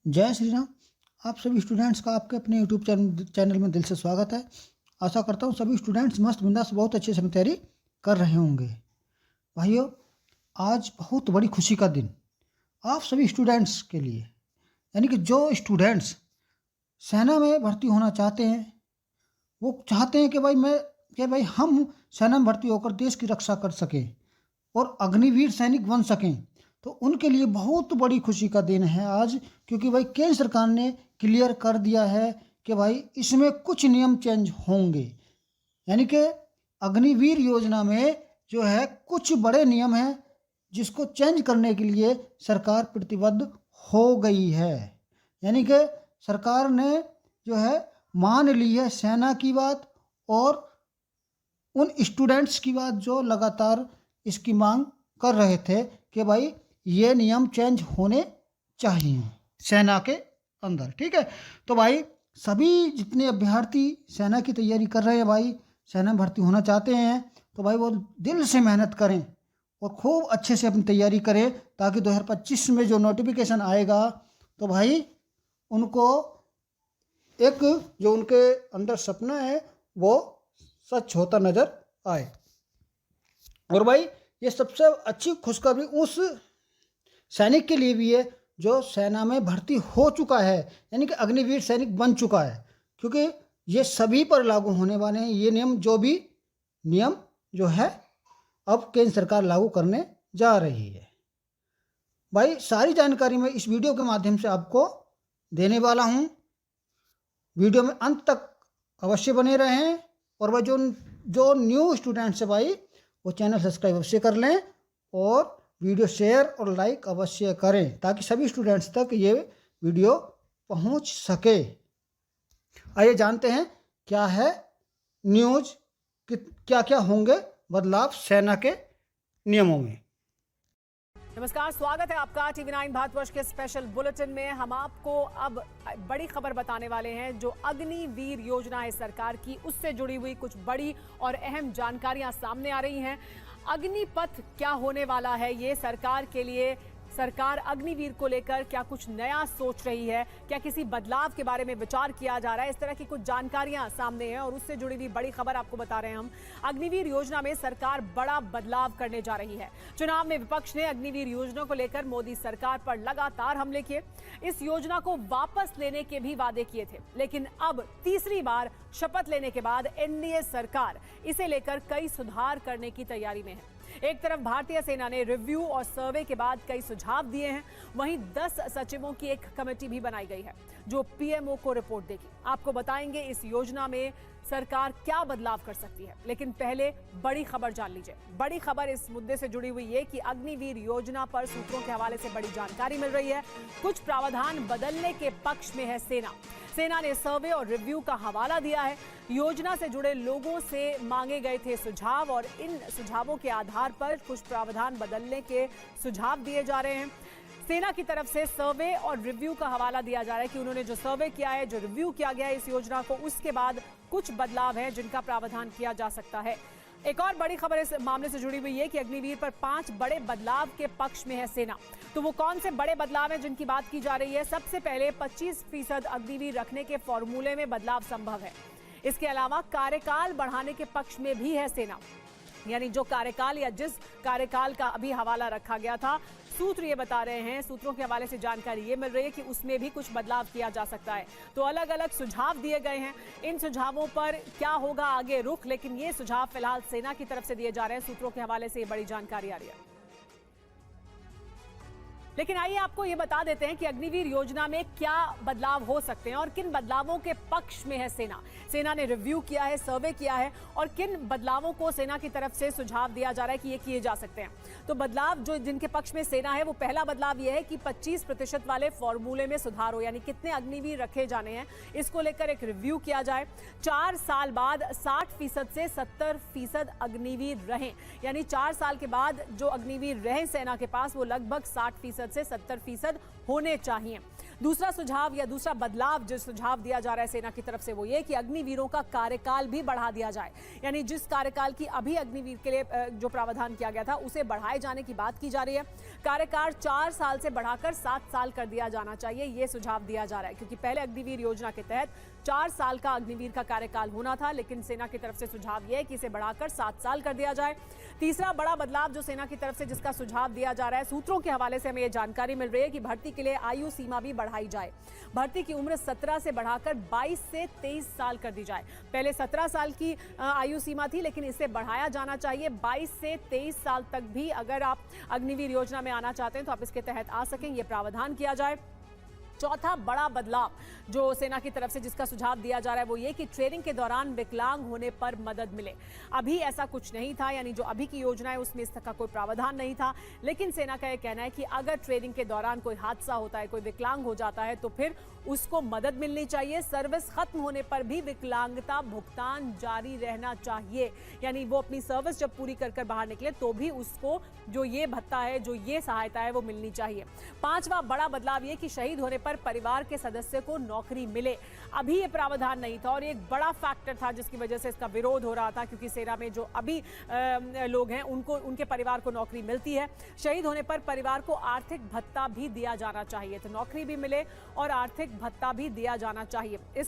जय श्री राम। आप सभी स्टूडेंट्स का आपके अपने यूट्यूब चैनल में दिल से स्वागत है। आशा करता हूँ सभी स्टूडेंट्स मस्त बिंदास बहुत अच्छे से अपनी तैयारी कर रहे होंगे। भाइयों, आज बहुत बड़ी खुशी का दिन आप सभी स्टूडेंट्स के लिए, यानी कि जो स्टूडेंट्स सेना में भर्ती होना चाहते हैं, वो चाहते हैं कि भाई हम सेना में भर्ती होकर देश की रक्षा कर सकें और अग्निवीर सैनिक बन सकें। तो उनके लिए बहुत बड़ी खुशी का दिन है आज, क्योंकि भाई केंद्र सरकार ने क्लियर कर दिया है कि भाई इसमें कुछ नियम चेंज होंगे। यानी कि अग्निवीर योजना में जो है कुछ बड़े नियम हैं जिसको चेंज करने के लिए सरकार प्रतिबद्ध हो गई है। यानी कि सरकार ने जो है मान ली है सेना की बात और उन स्टूडेंट्स की बात जो लगातार इसकी मांग कर रहे थे कि भाई ये नियम चेंज होने चाहिए सेना के अंदर। ठीक है, तो भाई सभी जितने अभ्यर्थी सेना की तैयारी कर रहे हैं, भाई सेना में भर्ती होना चाहते हैं, तो भाई वो दिल से मेहनत करें और खूब अच्छे से अपनी तैयारी करें, ताकि 2025 में जो नोटिफिकेशन आएगा तो भाई उनको एक जो उनके अंदर सपना है वो सच होता नजर आए। और भाई ये सबसे अच्छी खुशखबरी उस सैनिक के लिए भी है जो सेना में भर्ती हो चुका है, यानी कि अग्निवीर सैनिक बन चुका है, क्योंकि ये सभी पर लागू होने वाले हैं। ये नियम जो है अब केंद्र सरकार लागू करने जा रही है। भाई सारी जानकारी मैं इस वीडियो के माध्यम से आपको देने वाला हूँ। वीडियो में अंत तक अवश्य बने रहें। और भाई जो न्यू स्टूडेंट्स है भाई वो चैनल सब्सक्राइब अवश्य कर लें और वीडियो शेयर और लाइक अवश्य करें, ताकि सभी स्टूडेंट्स तक ये वीडियो पहुंच सके। आइए जानते हैं क्या है न्यूज़, क्या क्या होंगे बदलाव सेना के नियमों में। नमस्कार, स्वागत है आपका TV9 भारतवर्ष के स्पेशल बुलेटिन में। हम आपको अब बड़ी खबर बताने वाले हैं। जो अग्निवीर योजना है सरकार की, उससे जुड़ी हुई कुछ बड़ी और अहम जानकारियां सामने आ रही हैं। अग्निपथ क्या होने वाला है ये सरकार के लिए, सरकार अग्निवीर को लेकर क्या कुछ नया सोच रही है, क्या किसी बदलाव के बारे में विचार किया जा रहा है, इस तरह की कुछ जानकारियां सामने हैं और उससे जुड़ी हुई बड़ी खबर आपको बता रहे हैं हम। अग्निवीर योजना में सरकार बड़ा बदलाव करने जा रही है। चुनाव में विपक्ष ने अग्निवीर योजना को लेकर मोदी सरकार पर लगातार हमले किए, इस योजना को वापस लेने के भी वादे किए थे, लेकिन अब तीसरी बार शपथ लेने के बाद एनडीए सरकार इसे लेकर कई सुधार करने की तैयारी में है। एक तरफ भारतीय सेना ने रिव्यू और सर्वे के बाद कई सुझाव दिए हैं, वहीं 10 सचिवों की एक कमेटी भी बनाई गई है जो पीएमओ को रिपोर्ट देगी। आपको बताएंगे इस योजना में सरकार क्या बदलाव कर सकती है, लेकिन पहले बड़ी खबर जान लीजिए। बड़ी खबर इस मुद्दे से जुड़ी हुई है कि अग्निवीर योजना पर सूत्रों के हवाले से बड़ी जानकारी मिल रही है। कुछ प्रावधान बदलने के पक्ष में है सेना ने सर्वे और रिव्यू का हवाला दिया है। योजना से जुड़े लोगों से मांगे गए थे सुझाव और इन सुझावों के आधार पर कुछ प्रावधान बदलने के सुझाव दिए जा रहे हैं। सेना की तरफ से सर्वे और रिव्यू का हवाला दिया जा रहा है कि उन्होंने जो सर्वे किया है, जो रिव्यू किया गया है इस योजना को, उसके बाद कुछ बदलाव है जिनका प्रावधान किया जा सकता है। एक और बड़ी खबर इस मामले से जुड़ी हुई है कि अग्निवीर पर 5 बड़े बदलाव के पक्ष में है सेना। तो वो कौन से बड़े बदलाव हैं जिनकी बात की जा रही है? सबसे पहले 25% अग्निवीर रखने के फॉर्मूले में बदलाव संभव है। इसके अलावा कार्यकाल बढ़ाने के पक्ष में भी है सेना, यानी जो कार्यकाल या जिस कार्यकाल का अभी हवाला रखा गया था, सूत्र ये बता रहे हैं, सूत्रों के हवाले से जानकारी ये मिल रही है कि उसमें भी कुछ बदलाव किया जा सकता है। तो अलग अलग सुझाव दिए गए हैं, इन सुझावों पर क्या होगा आगे रुख, लेकिन ये सुझाव फिलहाल सेना की तरफ से दिए जा रहे हैं। सूत्रों के हवाले से ये बड़ी जानकारी आ रही है। लेकिन आइए आपको ये बता देते हैं कि अग्निवीर योजना में क्या बदलाव हो सकते हैं और किन बदलावों के पक्ष में है सेना ने रिव्यू किया है, सर्वे किया है और किन बदलावों को सेना की तरफ से सुझाव दिया जा रहा है कि ये किए जा सकते हैं। तो बदलाव जो जिनके पक्ष में सेना है, वो पहला बदलाव ये है कि 25% वाले फॉर्मूले में सुधार हो, यानी कितने अग्निवीर रखे जाने हैं इसको लेकर एक रिव्यू किया जाए। 4 साल बाद 60% से 70% अग्निवीर रहें, यानी 4 साल के बाद जो अग्निवीर रहें सेना के पास वो लगभग 60% से 70% होने चाहिए। दूसरा सुझाव या दूसरा बदलाव जो सुझाव दिया जा रहा है सेना की तरफ से वो ये कि अग्निवीरों का कार्यकाल भी बढ़ा दिया जाए। यानी जिस कार्यकाल की अभी अग्निवीर के लिए जो प्रावधान किया गया था उसे बढ़ाए जाने की बात की जा रही है। कार्यकाल 4 साल से बढ़ाकर 7 साल कर दिया जाना चाहिए, ये सुझाव दिया जा रहा है, क्योंकि पहले अग्निवीर योजना के तहत 4 साल का अग्निवीर का कार्यकाल होना था, लेकिन सेना की तरफ से सुझाव यह है कि इसे बढ़ाकर 7 साल कर दिया जाए। तीसरा बड़ा बदलाव जो सेना की तरफ से जिसका सुझाव दिया जा रहा है, सूत्रों के हवाले से हमें यह जानकारी मिल रही है कि भर्ती के लिए आयु सीमा भी बढ़ाई जाए। भर्ती की उम्र 17 से बढ़ाकर 22 से 23 साल कर दी जाए। पहले 17 साल की आयु सीमा थी, लेकिन इसे बढ़ाया जाना चाहिए 22 से 23 साल तक भी। अगर आप अग्निवीर योजना में आना चाहते हैं तो आप इसके तहत आ सकें, यह प्रावधान किया जाए। चौथा बड़ा बदलाव जो सेना की तरफ से जिसका सुझाव दिया जा रहा है वो ये कि ट्रेनिंग के दौरान विकलांग होने पर मदद मिले। अभी ऐसा कुछ नहीं था, यानी जो अभी की योजना है उसमें इस तरह का कोई प्रावधान नहीं था, लेकिन सेना का यह कहना है कि अगर ट्रेनिंग के दौरान कोई हादसा होता है, कोई विकलांग हो जाता है तो फिर उसको मदद मिलनी चाहिए। सर्विस खत्म होने पर भी विकलांगता भुगतान जारी रहना चाहिए, यानी वो अपनी सर्विस जब पूरी कर बाहर निकले तो भी उसको जो ये भत्ता है, जो ये सहायता है वो मिलनी चाहिए। पांचवा बड़ा बदलाव ये कि शहीद होने पर परिवार के सदस्य को नौकरी मिले। अभी ये प्रावधान नहीं था और ये एक बड़ा फैक्टर था जिसकी वजह से इसका विरोध हो रहा था, क्योंकि सेना में जो अभी लोग हैं उनको उनके परिवार को नौकरी मिलती है। शहीद होने पर परिवार को आर्थिक भत्ता भी दिया जाना चाहिए, तो नौकरी भी मिले और आर्थिक भत्ता भी दिया जाना चाहिए। इस